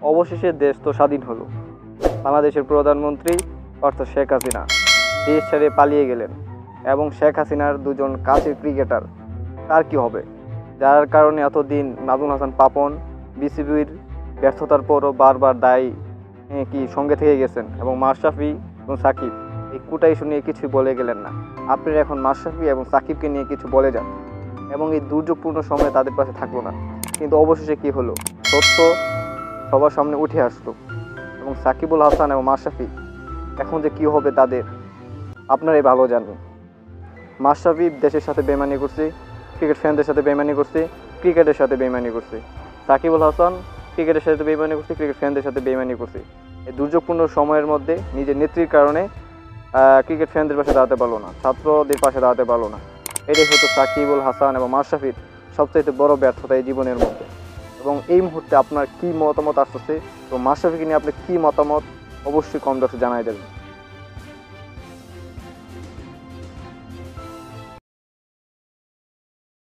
অবশেষে দেশ তো স্বাধীন হলো। বাংলাদেশের প্রধানমন্ত্রী অর্থাৎ শেখ হাসিনা দেশ ছেড়ে পালিয়ে গেলেন এবং শেখ হাসিনার দুজন কাছের ক্রিকেটার, তার কি হবে? যার কারণে এতদিন নাজমুল হাসান পাপন বিসিবির ব্যর্থতার পরও বারবার দায়ী কি সঙ্গে থেকে গেছেন এবং মাশরাফি এবং সাকিব এই কুটা ইস্যু নিয়ে কিছু বলে গেলেন না। আপনারা এখন মাশরাফি এবং সাকিবকে নিয়ে কিছু বলে যান এবং এই দুর্যোগপূর্ণ সময়ে তাদের পাশে থাকলো না। কিন্তু অবশেষে কি হলো? সত্য সবার সামনে উঠে আসলো এবং সাকিবুল হাসান এবং মাশরাফি এখন যে কী হবে তাদের আপনারাই ভালো জানেন। মাশরাফি দেশের সাথে বেইমানি করছে, ক্রিকেট ফ্যানদের সাথে বেইমানি করছে, ক্রিকেটের সাথে বেইমানি করছে। সাকিবুল হাসান ক্রিকেটের সাথে বেইমানি করছে, ক্রিকেট ফ্যানদের সাথে বেইমানি করছে। এই দুর্যোগপূর্ণ সময়ের মধ্যে নিজের নেত্রীর কারণে ক্রিকেট ফ্যানদের পাশে দাঁড়াতে পারলো না, ছাত্রদের পাশে দাঁড়াতে পারলো না। এটাই হতো সাকিবুল হাসান এবং মাশরাফির সবচাইতে বড় ব্যর্থতা এই জীবনের মধ্যে। এবং এই মুহূর্তে আপনার কী মতামত আসতেছে এবং মাশরাফিকে নিয়ে আপনার কী মতামত অবশ্যই কমেন্ট বক্সে জানাই দেবেন।